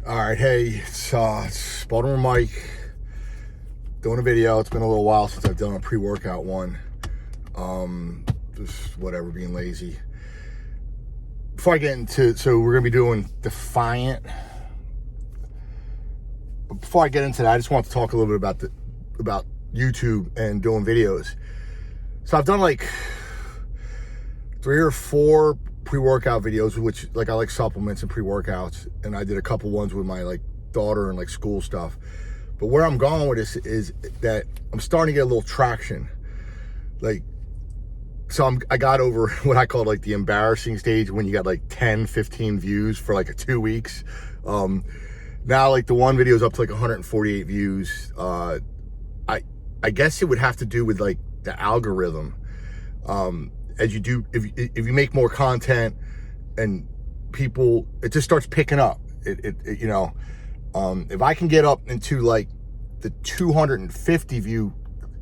All right, hey, it's Baltimore Mike doing a video. It's been a little while since I've done a pre-workout one. Just whatever, being lazy. Before I get into, so we're gonna be doing Defiant. But before I get into that, I just want to talk a little bit about YouTube and doing videos. So I've done like 3 or 4 pre-workout videos, which like I like supplements and pre-workouts, and I did a couple ones with my like daughter and like school stuff. But where I'm going with this is that I'm starting to get a little traction. Like, so I got over what I call like the embarrassing stage, when you got like 10, 15 views for like 2 weeks. Now like the one video is up to like 148 views. I guess it would have to do with like the algorithm. As you do, if you make more content and people, it just starts picking up. You know, if I can get up into like the 250 view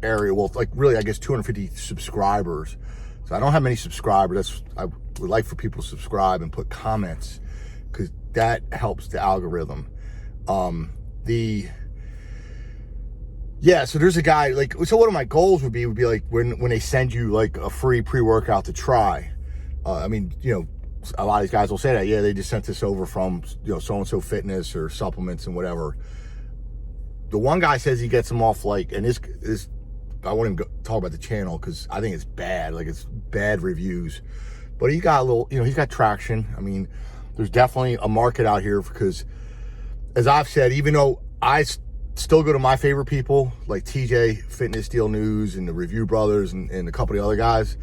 area, well, like really, I guess 250 subscribers. So I don't have many subscribers. I would like for people to subscribe and put comments, because that helps the algorithm. Yeah, so there's a guy, like, so one of my goals would be like when they send you like a free pre-workout to try. I mean, you know, a lot of these guys will say that, yeah, they just sent this over from, you know, so-and-so fitness or supplements and whatever. The one guy says he gets them off like, and this I won't even talk about the channel because I think it's bad, like it's bad reviews. But he got a little, you know, he's got traction. I mean, there's definitely a market out here, because as I've said, even though I still go to my favorite people like TJ, Fitness Deal News, and the Review Brothers, and a couple of the other guys,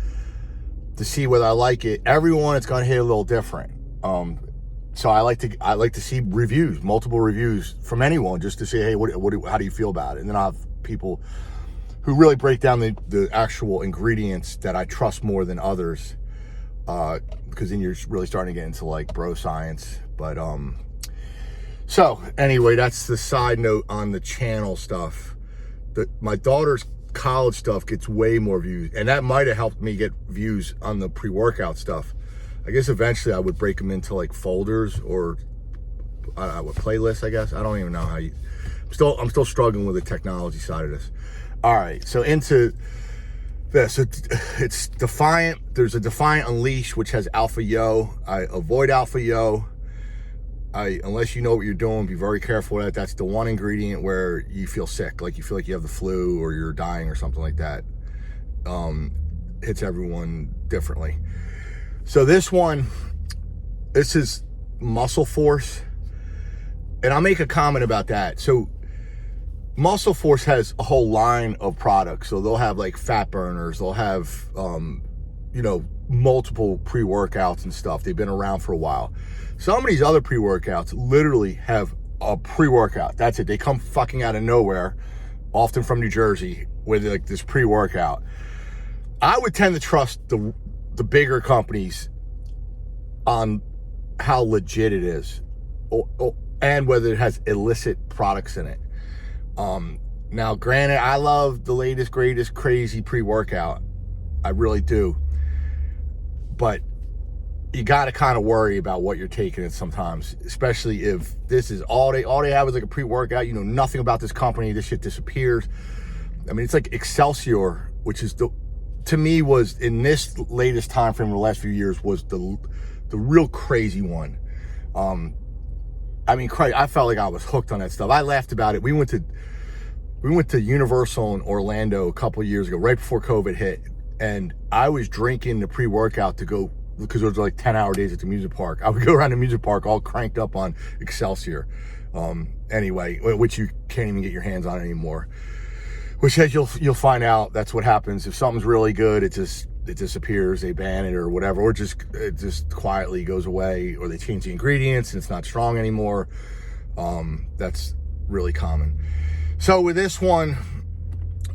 to see whether I like it. Everyone, it's gonna hit a little different. So I like to see reviews, multiple reviews from anyone, just to say, hey, how do you feel about it? And then I have people who really break down the actual ingredients that I trust more than others, because then you're really starting to get into like bro science. But so anyway, that's the side note on the channel stuff. My daughter's college stuff gets way more views, and that might have helped me get views on the pre-workout stuff. I guess eventually I would break them into like folders or what, playlists, I guess. I don't even know how you, I'm still struggling with the technology side of this. All right, so into this, it's Defiant. There's a Defiant Unleash, which has Alpha Yo. I avoid Alpha Yo. Unless you know what you're doing, be very careful with that. That's the one ingredient where you feel sick, like you feel like you have the flu or you're dying or something like that. Hits everyone differently. So this is Muscleforce, and I'll make a comment about that. So Muscleforce has a whole line of products. So they'll have like fat burners, they'll have you know, multiple pre-workouts and stuff. They've been around for a while. Some of these other pre-workouts literally have a pre-workout. That's it. They come fucking out of nowhere, often from New Jersey, with like this pre-workout. I would tend to trust the bigger companies on how legit it is, and whether it has illicit products in it. Now, granted, I love the latest, greatest, crazy pre-workout. I really do. But you got to kind of worry about what you're taking it sometimes, especially if this is all they have is like a pre-workout. You know nothing about this company. This shit disappears. I mean, it's like Excelsior, which is to me was, in this latest time frame in the last few years, was the real crazy one. I mean, I felt like I was hooked on that stuff. I laughed about it. We went to Universal in Orlando a couple of years ago, right before COVID hit, and I was drinking the pre-workout to go, because it was like 10-hour days at the music park. I would go around the music park all cranked up on Excelsior. Anyway, which you can't even get your hands on anymore. Which, as you'll find out, that's what happens. If something's really good, it disappears, they ban it or whatever, or it just quietly goes away, or they change the ingredients and it's not strong anymore. That's really common. So with this one,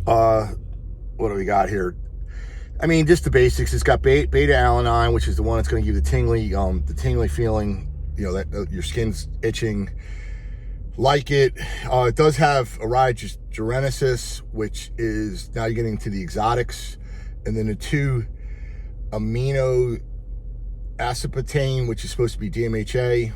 what do we got here? I mean, just the basics. It's got beta-alanine, which is the one that's going to give you the tingly feeling, you know, that your skin's itching. Like it. It does have Aragenesis, which is, now you're getting into the exotics, and then the 2-amino aspartame, which is supposed to be DMHA.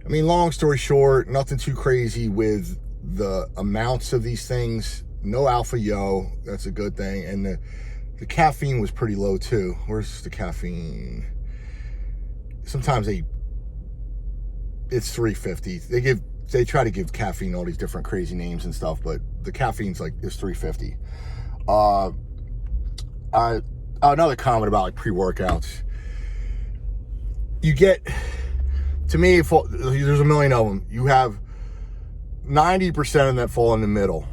I mean, long story short, nothing too crazy with the amounts of these things. No alpha yo, that's a good thing. And the caffeine was pretty low too. Where's the caffeine? Sometimes it's 350. They try to give caffeine all these different crazy names and stuff, but the caffeine's like, it's 350. Another comment about like pre-workouts. You get, to me, there's a million of them. You have 90% of them that fall in the middle.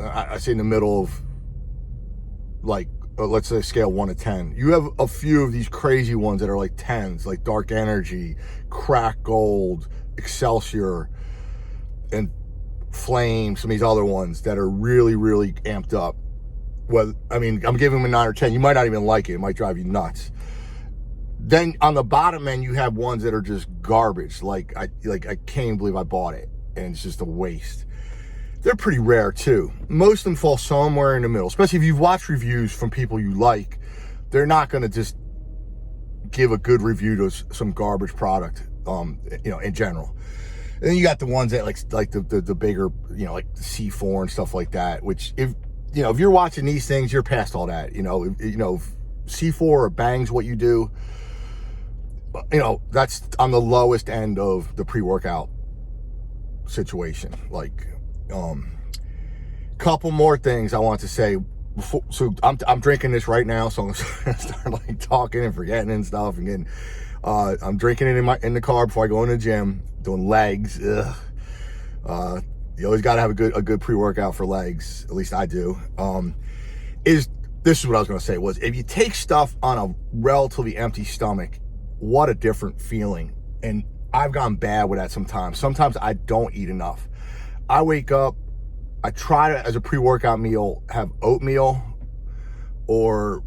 I say in the middle of, like, let's say scale 1 to 10. You have a few of these crazy ones that are like 10s, like Dark Energy, Crack Gold, Excelsior, and Flame, some of these other ones that are really, really amped up. Well, I mean, I'm giving them a 9 or 10. You might not even like it. It might drive you nuts. Then on the bottom end, you have ones that are just garbage. Like I can't even believe I bought it, and it's just a waste. They're pretty rare too. Most of them fall somewhere in the middle, especially if you've watched reviews from people you like. They're not going to just give a good review to some garbage product, in general. And then you got the ones that like the bigger, like the C4 and stuff like that, which if you're watching these things, you're past all that. If C4 or bangs what you do, that's on the lowest end of the pre-workout situation. Like, couple more things I want to say before. So I'm drinking this right now, so I'm gonna start like talking and forgetting and stuff and getting. I'm drinking it in the car before I go in the gym, doing legs. You always got to have a good pre-workout for legs. At least I do. This is what I was going to say was, if you take stuff on a relatively empty stomach, what a different feeling. And I've gone bad with that sometimes. Sometimes I don't eat enough. I wake up, I try to, as a pre-workout meal, have oatmeal, or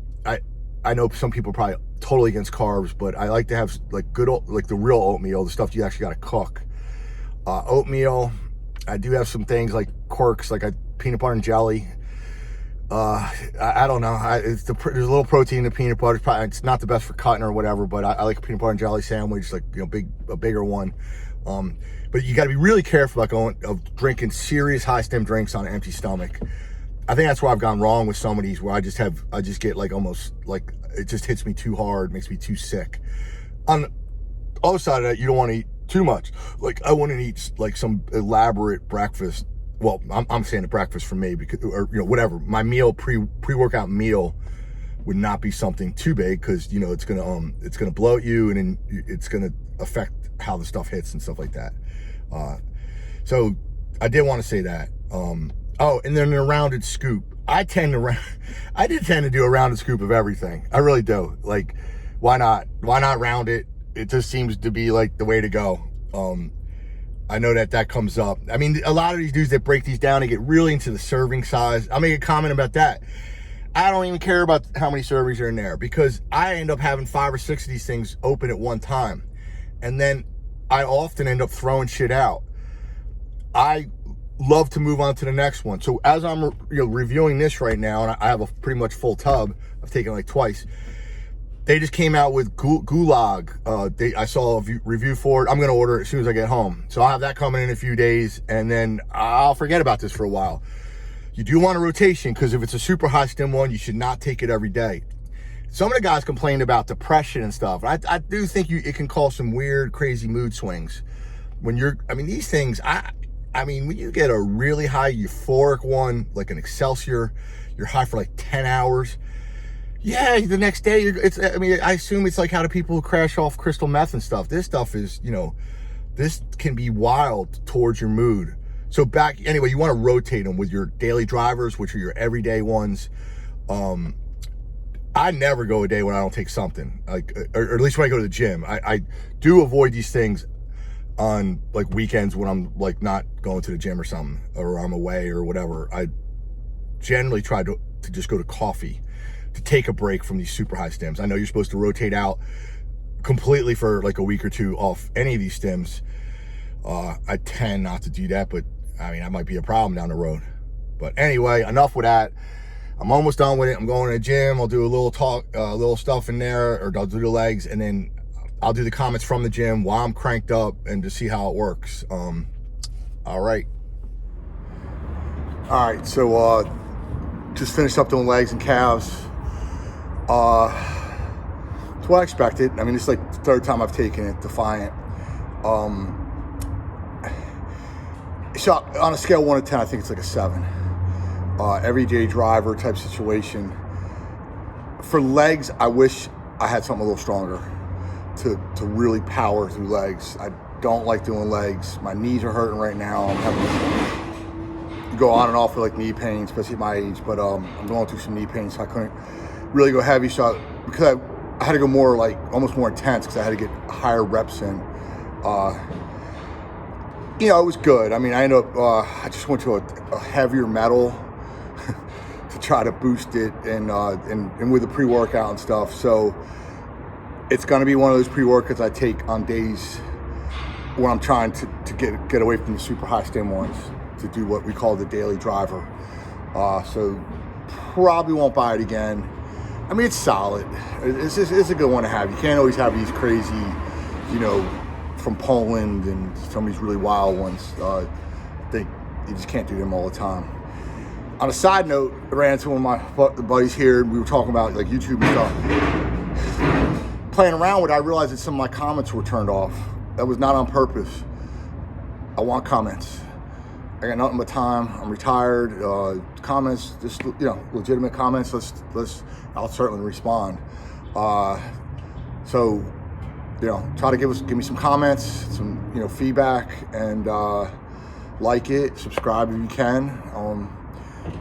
I know some people are probably totally against carbs, but I like to have like the real oatmeal, the stuff you actually got to cook. Oatmeal. I do have some things like quirks, like peanut butter and jelly. I don't know. There's a little protein in the peanut butter. It's not the best for cutting or whatever, but I like a peanut butter and jelly sandwich, like a bigger one. But you got to be really careful about drinking serious high stem drinks on an empty stomach. I think that's where I've gone wrong with some of these, where I just get like almost like it just hits me too hard, makes me too sick. On the other side of that, you don't want to eat too much. Like, I wouldn't eat like some elaborate breakfast. Well, I'm saying a breakfast for me, because, or whatever. My meal, pre-workout meal, would not be something too big, because it's gonna bloat you, and then it's gonna affect how the stuff hits and stuff like that. So I did want to say that. And then a rounded scoop. I did tend to do a rounded scoop of everything. I really do. Like, why not? Why not round it? It just seems to be like the way to go. I know that comes up. I mean, a lot of these dudes that break these down, they get really into the serving size. I'll make a comment about that. I don't even care about how many servings are in there, because I end up having 5 or 6 of these things open at one time. And then I often end up throwing shit out. I love to move on to the next one. So as I'm reviewing this right now, and I have a pretty much full tub, I've taken like twice. They just came out with gulag. I saw a review for it. I'm going to order it as soon as I get home. So I'll have that coming in a few days, and then I'll forget about this for a while. You do want a rotation, because if it's a super high stim one, you should not take it every day. Some of the guys complained about depression and stuff. I do think it can cause some weird, crazy mood swings. These things, when you get a really high euphoric one, like an Excelsior, you're high for like 10 hours. Yeah, the next day, I assume it's like how do people who crash off crystal meth and stuff. This stuff is, this can be wild towards your mood. So anyway, you want to rotate them with your daily drivers, which are your everyday ones. I never go a day when I don't take something, or at least when I go to the gym. I do avoid these things on like weekends when I'm like not going to the gym or something, or I'm away or whatever. I generally try to just go to coffee, to take a break from these super high stims. I know you're supposed to rotate out completely for like a week or two off any of these stims. I tend not to do that, but that might be a problem down the road. But anyway, enough with that. I'm almost done with it. I'm going to the gym. I'll do a little stuff in there, or I'll do the legs, and then I'll do the comments from the gym while I'm cranked up and to see how it works. All right. So just finished up doing legs and calves. It's what I expected. I mean, it's like the third time I've taken it, Defiant. So on a scale of 1 to 10, I think it's like a 7. Everyday driver type situation. For legs, I wish I had something a little stronger to really power through legs. I don't like doing legs. My knees are hurting right now. I'm having to go on and off with like knee pain, especially at my age, but I'm going through some knee pain, so I couldn't really go heavy. So because I had to go more like almost more intense because I had to get higher reps in. You know, it was good. I mean, I ended up, I just went to a heavier metal to try to boost it and with the pre-workout and stuff. So it's going to be one of those pre-workouts I take on days when I'm trying to get away from the super high stim ones to do what we call the daily driver. So probably won't buy it again. I mean, it's solid. It's a good one to have. You can't always have these crazy, you know, from Poland and some of these really wild ones. You just can't do them all the time. On a side note, I ran into one of my buddies here, and we were talking about like YouTube and stuff. Playing around with it, I realized that some of my comments were turned off. That was not on purpose. I want comments. I got nothing but time. I'm retired. Comments, just, you know, legitimate comments. I'll certainly respond. So, you know, try to give me some comments, some, you know, feedback, and like it, subscribe if you can.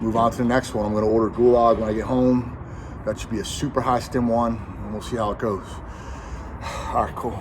Move on to the next one. I'm going to order Gulag when I get home. That should be a super high stim one, and we'll see how it goes. All right, cool.